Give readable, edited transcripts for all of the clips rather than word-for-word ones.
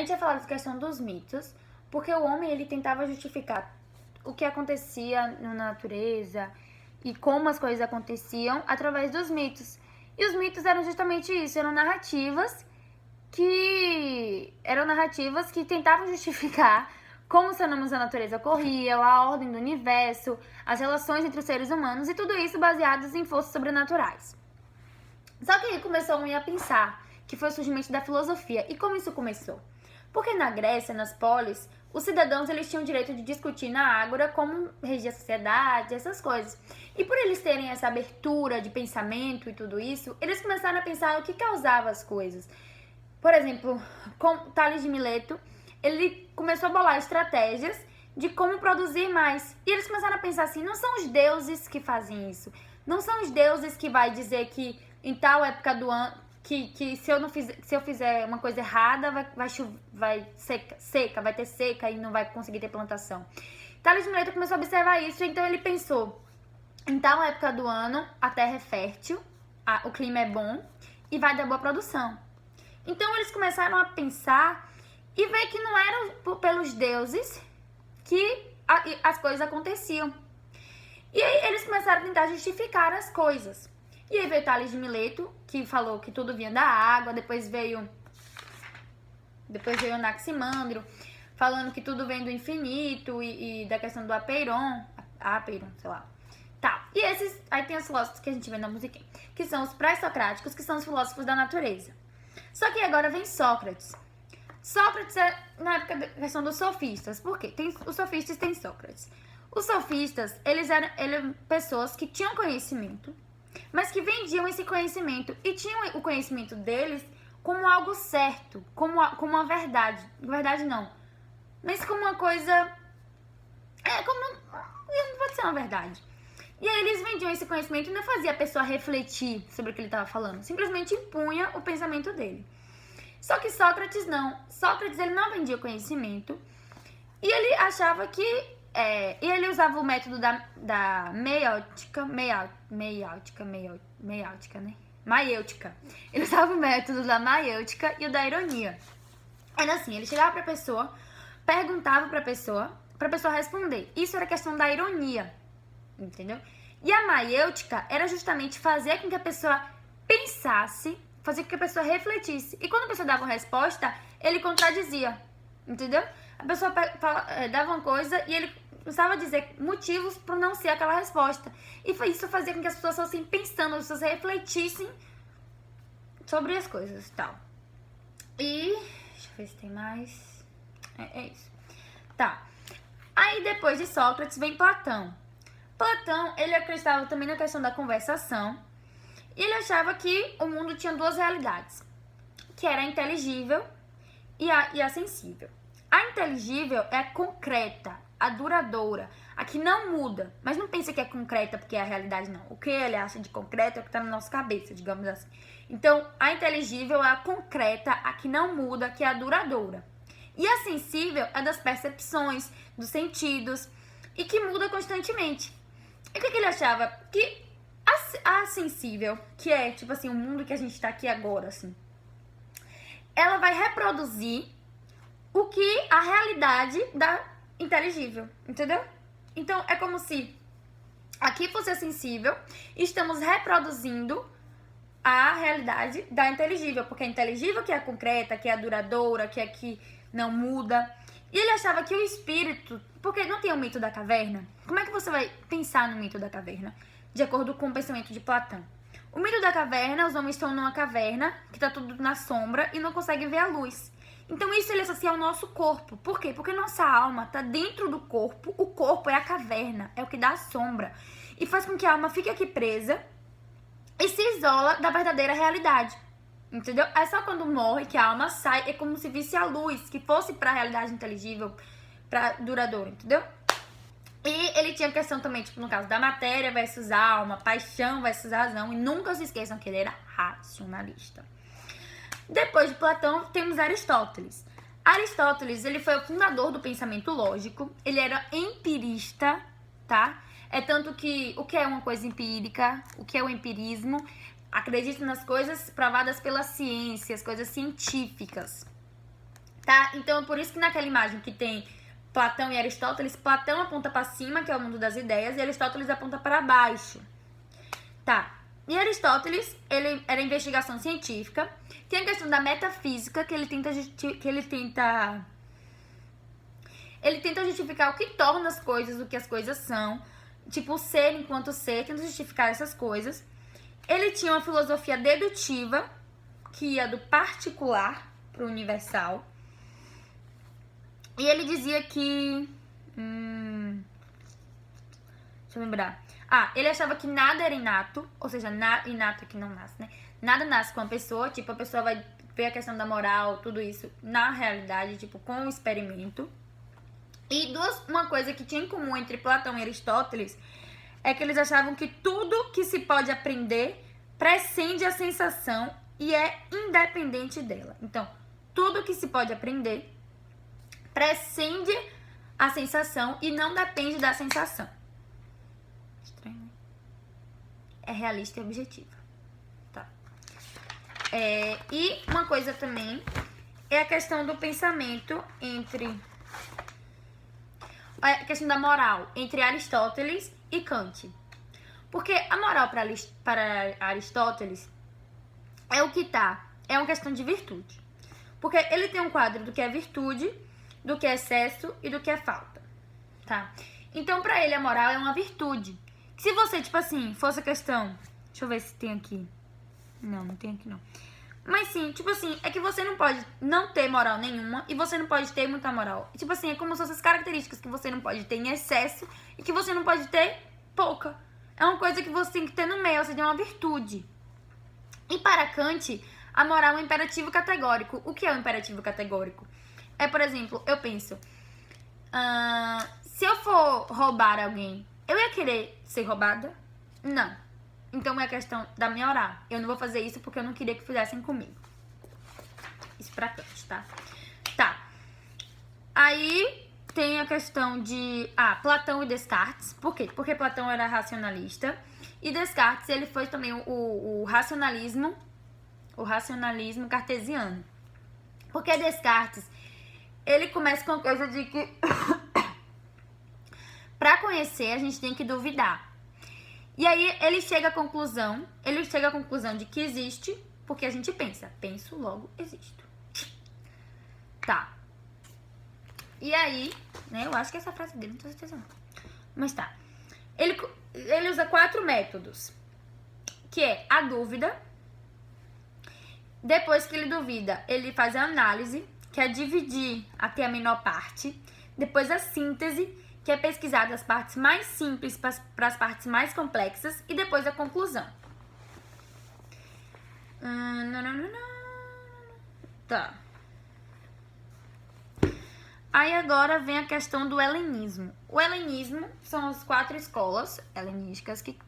gente vai falar da questão dos mitos, porque o homem ele tentava justificar o que acontecia na natureza e como as coisas aconteciam através dos mitos. E os mitos eram justamente isso, eram narrativas que tentavam justificar como os fenômenos da natureza ocorriam, a ordem do universo, as relações entre os seres humanos e tudo isso baseados em forças sobrenaturais. Só que aí começou a a pensar que foi o surgimento da filosofia. E como isso começou? Porque na Grécia, nas polis, os cidadãos eles tinham o direito de discutir na ágora como reger a sociedade, essas coisas. E por eles terem essa abertura de pensamento e tudo isso, eles começaram a pensar o que causava as coisas. Por exemplo, com Tales de Mileto, ele começou a bolar estratégias de como produzir mais. E eles começaram a pensar assim, não são os deuses que fazem isso. Não são os deuses que vai dizer que em tal época do ano, que se eu fizer uma coisa errada, vai seca, vai ter seca e não vai conseguir ter plantação. Tales de Mileto começou a observar isso, então ele pensou, em tal época do ano, a terra é fértil, o clima é bom e vai dar boa produção. Então eles começaram a pensar e ver que não eram pelos deuses que as coisas aconteciam. E aí eles começaram a tentar justificar as coisas. E aí veio Tales de Mileto, que falou que tudo vinha da água, depois veio Anaximandro, falando que tudo vem do infinito e da questão do apeiron, sei lá. Tá, e aí tem os filósofos que a gente vê na musiquinha, que são os pré-socráticos, que são os filósofos da natureza. Só que agora vem Sócrates. Sócrates é na época da questão dos sofistas. Por quê? Os sofistas têm Sócrates. Os sofistas, eles eram pessoas que tinham conhecimento, mas que vendiam esse conhecimento e tinham o conhecimento deles como algo certo, como uma verdade. Verdade não, mas como uma coisa... não pode ser uma verdade. E aí eles vendiam esse conhecimento e não fazia a pessoa refletir sobre o que ele estava falando. Simplesmente impunha o pensamento dele. Só que Sócrates não. Sócrates ele não vendia conhecimento e ele achava que... e ele usava o método da maiêutica, né? Maiêutica. Ele usava o método da maiêutica e o da ironia. Era assim, ele chegava pra pessoa, perguntava pra pessoa responder. Isso era questão da ironia, entendeu? E a maiêutica era justamente fazer com que a pessoa pensasse, fazer com que a pessoa refletisse. E quando a pessoa dava uma resposta, ele contradizia, entendeu? A pessoa dava uma coisa e ele precisava dizer motivos para não ser aquela resposta. E isso fazia com que as pessoas fossem pensando, as pessoas refletissem sobre as coisas e tal. E... deixa eu ver se tem mais... É isso. Tá. Aí depois de Sócrates vem Platão. Platão, ele acreditava também na questão da conversação. E ele achava que o mundo tinha duas realidades. Que era a inteligível e a sensível. A inteligível é a concreta, a duradoura, a que não muda. Mas não pense que é concreta porque é a realidade, não. O que ele acha de concreto é o que está na nossa cabeça, digamos assim. Então, a inteligível é a concreta, a que não muda, que é a duradoura. E a sensível é das percepções, dos sentidos, e que muda constantemente. E o que ele achava? Que a sensível, que é, tipo assim, o mundo que a gente tá aqui agora, assim, ela vai reproduzir o que a realidade da inteligível, entendeu? Então, é como se aqui fosse a sensível e estamos reproduzindo a realidade da inteligível, porque a inteligível que é a concreta, que é a duradoura, que é que não muda. E ele achava que o espírito... porque não tem o mito da caverna? Como é que você vai pensar no mito da caverna? De acordo com o pensamento de Platão. O mito da caverna, os homens estão numa caverna, que tá tudo na sombra e não conseguem ver a luz. Então isso ele associa ao nosso corpo. Por quê? Porque nossa alma tá dentro do corpo. O corpo é a caverna, é o que dá a sombra. E faz com que a alma fique aqui presa e se isola da verdadeira realidade. Entendeu? É só quando morre que a alma sai, é como se visse a luz, que fosse pra realidade inteligível, pra duradoura, entendeu? E ele tinha questão também, tipo, no caso da matéria versus alma, paixão versus razão. E nunca se esqueçam que ele era racionalista. Depois de Platão, temos Aristóteles. Aristóteles, ele foi o fundador do pensamento lógico. Ele era empirista, tá? É tanto que o que é uma coisa empírica, o que é o empirismo, acredita nas coisas provadas pela ciência, as coisas científicas. Tá? Então, por isso que naquela imagem que tem Platão e Aristóteles, Platão aponta para cima, que é o mundo das ideias, e Aristóteles aponta para baixo. Tá. E Aristóteles, ele era investigação científica. Tem a questão da metafísica, que ele tenta justificar o que torna as coisas o que as coisas são. Tipo, o ser enquanto ser, tenta justificar essas coisas. Ele tinha uma filosofia dedutiva, que ia do particular para o universal. E ele dizia que... deixa eu lembrar. Ele achava que nada era inato, ou seja, inato é que não nasce, né? Nada nasce com a pessoa, tipo, a pessoa vai ver a questão da moral, tudo isso na realidade, tipo, com o experimento. E uma coisa que tinha em comum entre Platão e Aristóteles é que eles achavam que tudo que se pode aprender precede a sensação e é independente dela. Então, tudo que se pode aprender precede a sensação e não depende da sensação. Estranho, né? É realista e objetiva. Tá. E uma coisa também é a questão do pensamento a questão da moral entre Aristóteles e Kant. Porque a moral para Aristóteles é o que tá. É uma questão de virtude. Porque ele tem um quadro do que é virtude, do que é excesso e do que é falta. Tá? Então, pra ele, a moral é uma virtude. Se você, tipo assim, fosse a questão... Deixa eu ver se tem aqui. Não tem aqui, não. Mas sim, tipo assim, é que você não pode não ter moral nenhuma e você não pode ter muita moral. Tipo assim, é como se fossem as características que você não pode ter em excesso e que você não pode ter pouca. É uma coisa que você tem que ter no meio, ou seja, é uma virtude. E para Kant, a moral é um imperativo categórico. O que é um imperativo categórico? É, por exemplo, eu penso... se eu for roubar alguém, eu ia querer ser roubada? Não. Então é a questão da minha moral. Eu não vou fazer isso porque eu não queria que fizessem comigo. Isso pra Kant, tá? Tá. Aí tem a questão de... Platão e Descartes. Por quê? Porque Platão era racionalista. E Descartes, ele foi também o racionalismo cartesiano. Porque Descartes, ele começa com a coisa de que pra conhecer, a gente tem que duvidar. E aí ele chega à conclusão de que existe, porque a gente pensa. Penso, logo existo. Tá. E aí, né, eu acho que essa frase dele não tô certeza não. Mas tá. Ele usa 4 métodos. Que é a dúvida. Depois que ele duvida, ele faz a análise, que é dividir até a menor parte. Depois a síntese, que é pesquisar das partes mais simples para as partes mais complexas. E depois a conclusão. Tá. Aí agora vem a questão do helenismo. O helenismo são as 4 escolas helenísticas que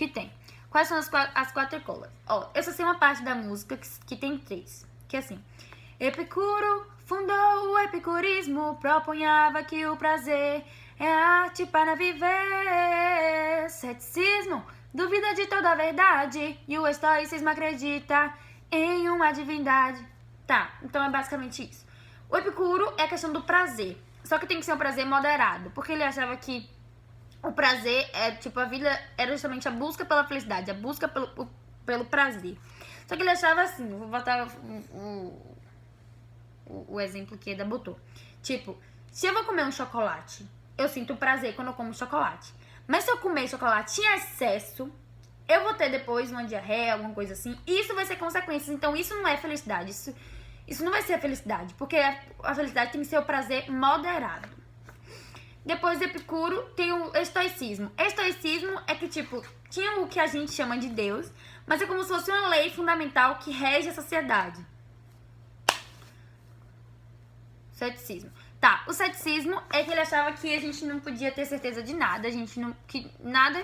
tem. Quais são as 4 escolas? Eu só sei uma parte da música que tem 3. Que é assim. Epicuro fundou o epicurismo, propunhava que o prazer é a arte para viver. Ceticismo duvida de toda a verdade e o estoicismo acredita em uma divindade. Tá, então é basicamente isso. O Epicuro é a questão do prazer. Só que tem que ser um prazer moderado. Porque ele achava que o prazer a vida era justamente a busca pela felicidade, a busca pelo prazer. Só que ele achava assim, vou botar o exemplo que Eda botou. Tipo, se eu vou comer um chocolate, eu sinto prazer quando eu como chocolate. Mas se eu comer chocolate em excesso, eu vou ter depois uma diarreia, alguma coisa assim. E isso vai ser consequências. Então isso não é felicidade. Isso não vai ser a felicidade, porque a felicidade tem que ser o prazer moderado. Depois de Epicuro tem o estoicismo. Estoicismo é que, tipo, tinha o que a gente chama de Deus, mas é como se fosse uma lei fundamental que rege a sociedade. Ceticismo. Tá, o ceticismo é que ele achava que a gente não podia ter certeza de nada, que nada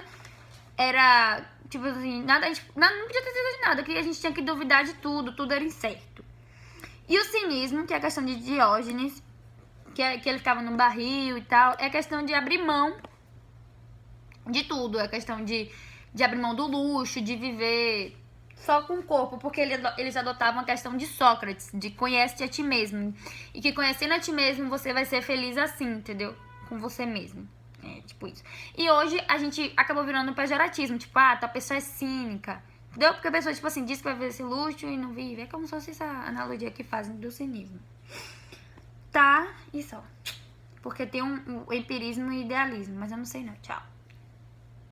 era, tipo assim, a gente não podia ter certeza de nada, que a gente tinha que duvidar de tudo era incerto. E o cinismo, que é a questão de Diógenes, que ele ficava num barril e tal, é a questão de abrir mão de tudo, é a questão de abrir mão do luxo, de viver só com o corpo, porque eles adotavam a questão de Sócrates, de conhece-te a ti mesmo. E que conhecendo a ti mesmo, você vai ser feliz assim, entendeu? Com você mesmo. É, tipo isso. E hoje a gente acabou virando um pejoratismo, tipo, ah, tua pessoa é cínica. Entendeu? Porque a pessoa, tipo assim, diz que vai ver esse luxo e não vive. É como se fosse essa analogia que fazem do cinismo. Tá? E só. Porque tem o empirismo e o idealismo, mas eu não sei não. Tchau.